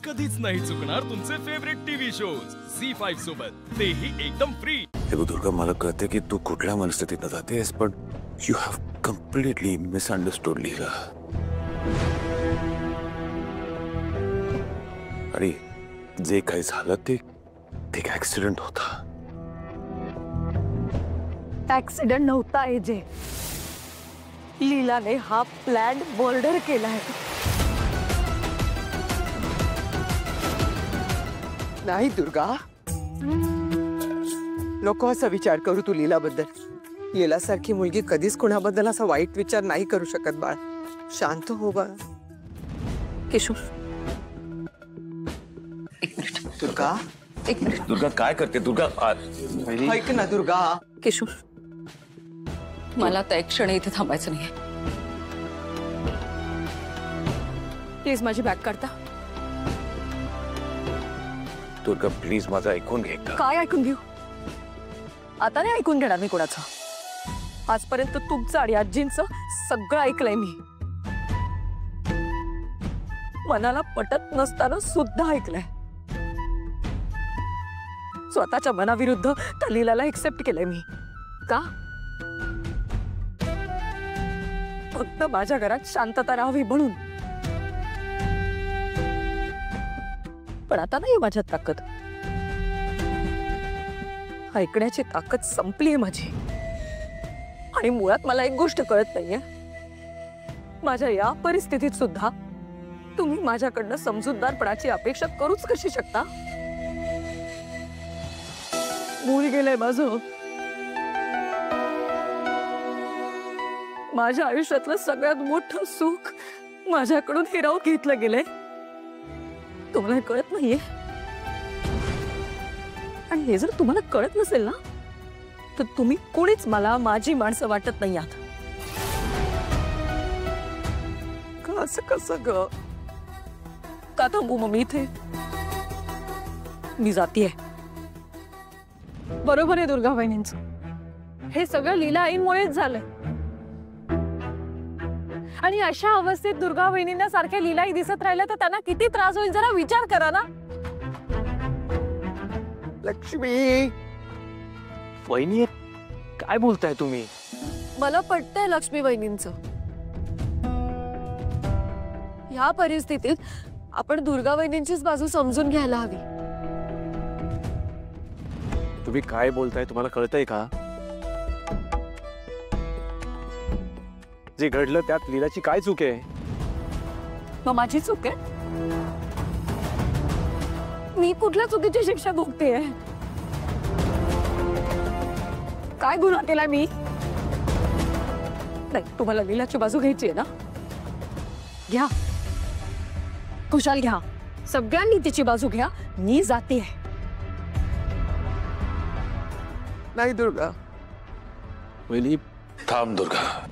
कधीच नाही चुकणार तुमचे फेवरेट टीव्ही शोज झी5 सोबत, तेही एकदम फ्री। हे दुर्गा, मला कळते की तू कुठल्या मनस्थितीत जातेस, पण यू हॅव कम्प्लिटली मिसअंडरस्टूड लीला। आणि जे काही झालं ते एक ऍक्सिडेंट होता। ऍक्सिडेंट नव्हता एजे, लीलाने हा प्लॅन मर्डर केलाय। नाही दुर्गा, नको असा विचार करू तू लीलाबद्दल। लीलासारखी मुलगी कधीच कोणाबद्दल असा वाईट विचार नाही करू शकत बाळ। शांत हो बाळ। केशव, एक मिनिट दुर्गा, एक मिनिट। दुर्गा काय करते? दुर्गा ऐक ना दुर्गा। केशव, मला आता एक क्षण इथे थांबायचं नाहीये। प्लीज माझी बॅग काढता। दुर्गा प्लीज माझं ऐकून घे। काय ऐकून घेऊ? आता नाही ऐकून घेणार मी कोणाचं। आजपर्यंत तुमचं आणि आजींचं सगळं ऐकलंय मी, मनाला पटत नसताना सुद्धा ऐकलंय। स्वतःच्या मनाविरुद्ध त्या लीलाला एक्सेप्ट केलंय मी। का? फक्त माझ्या घरात शांतता राहावी म्हणून। पण आता नाही माझ्यात ताकद, ऐकण्याची ताकद संपली माझी। आणि मुळात मला एक गोष्ट कळत नाहीये, माझ्या या परिस्थितीत सुद्धा तुम्ही माझ्याकडनं समजूतदारपणाची अपेक्षा करूच कशी शकता? मूल गेलंय माझं, माझ्या आयुष्यातलं सगळ्यात मोठं सुख माझ्याकडून हिरावून घेतलं गेलंय। तुम्हाला हे कळत नाहीये, आणि हे जर तुम्हाला कळत नसेल ना, तर तुम्ही कोणीच मला माझी माणसं वाटत नाही आहात। असं कसं ग? का थांबू मग मी इथे? मी जातीये। बरोबर आहे दुर्गा वहिनींचं, हे सगळं लीला आईमुळेच झालंय। आणि अशा अवस्थेत दुर्गा वहिनींना सारख्या लीलाई दिसत राहिल्या तर त्यांना किती त्रास होईल, जरा विचार करा ना। लक्ष्मी, वहिनी काय बोलताय तुम्ही? मला पटतंय लक्ष्मी वहिनींचं। ह्या परिस्थितीत आपण दुर्गा वहिनींचीच बाजू समजून घ्यायला हवी। तुम्ही काय बोलताय? तुम्हाला कळतंय का? जे घडलं त्यात लीलाची काय चूक आहे? मग माझी चूक आहे? मी कुठल्या चुकीची शिक्षा भोगतेय? काय गुन्हा केला मी? नाही, तुम्हाला लीलाची बाजू घ्यायची आहे ना? घ्या, खुशाल घ्या, सगळ्यांनी तिची बाजू घ्या। मी जाते। नाही दुर्गा। वहिनी थांब दुर्गा,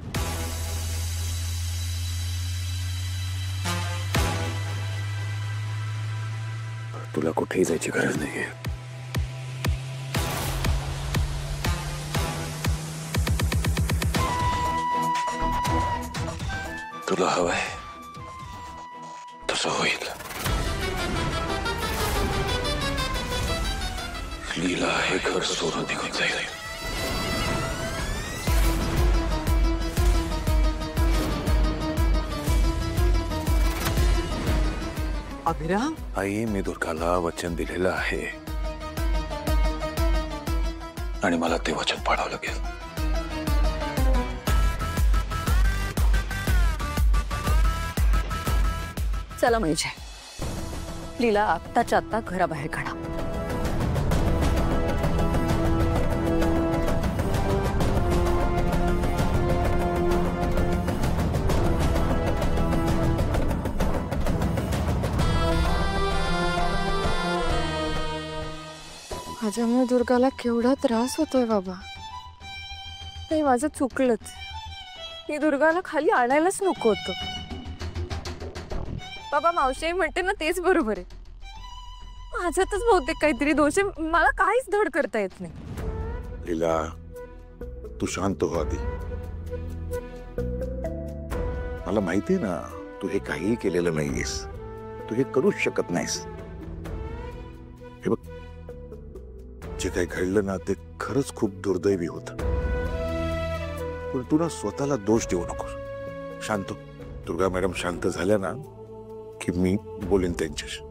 तुला कुठेही जायची गरज नाहीये। तुला हवंय तसं होईल। लीला हे घर सोडून निघून जाईल। अभिराम, आई, मी दुर्गाला वचन दिलेलं आहे आणि मला ते वचन पाळावं लागेल। चला म्हणजे लीला आत्ताच्या आत्ता घराबाहेर काढा। माझ्यामुळे दुर्गाला केवढा त्रास होतोय बाबा। ते माझं चुकलंच, मी दुर्गाला खाली आणायलाच नको होतं। बाबा, मावशी म्हणते ना तेच बरोबर आहे, माझ्यातच बहुतेक काहीतरी दोष आहे। मला काहीच धड करता येत नाही। लीला, तू शांत हो आधी। मला माहिती ना तू हे काही केलेलं नाहीस, तू हे करूच शकत नाहीस. हे बघ, जे काही घडलं ना ते खरंच खूप दुर्दैवी होतं. पण तू ना स्वतःला दोष देऊ नकोस. शांत हो. दुर्गा मॅडम शांत झाल्या ना की मी बोलेन त्यांच्याशी.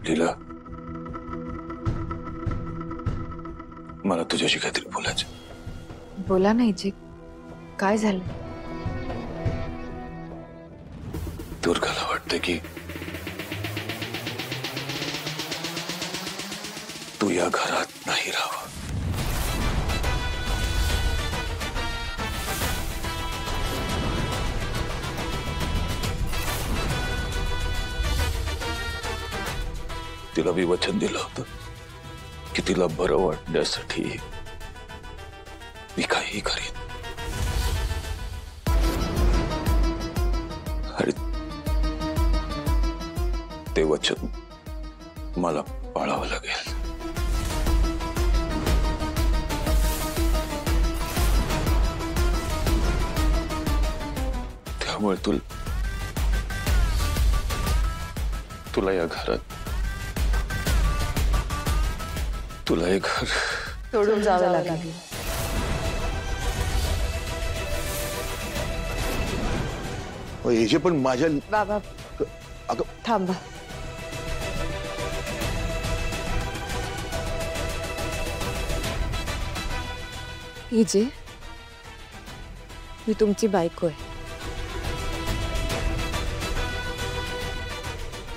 लीला, मला तुझ्याशी काहीतरी बोलायचं. बोला नाही जी, काय झालं? दुर्गाला वाटतं की तू या घरात नाही राहावं. तिला मी वचन दिलं होतं की तिला बरं वाटण्यासाठी मी काहीही करीन. आणि ते वचन मला पाळावं लागेल. त्यामुळे तुला या घरात, तुला हे घर सोडून जावं लागेल. हे जे पण माझ्या बाबा अगं थांबा. हिजे, मी तुमची बायको आहे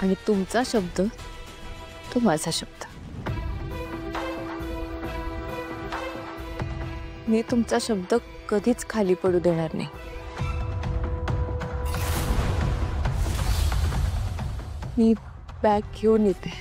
आणि तुमचा शब्द तो माझा शब्द. मी तुमचा शब्द कधीच खाली पडू देणार नाही. मी बॅग घेऊन येते.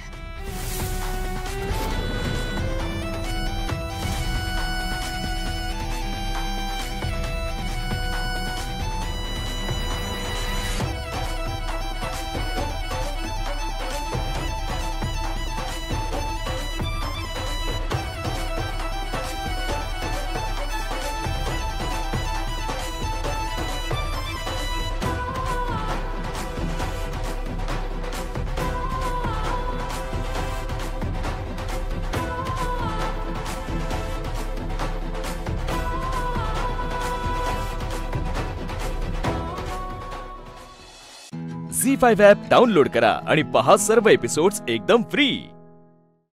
झी5 ॲप डाउनलोड करा आणि पहा सर्व एपिसोड्स एकदम फ्री.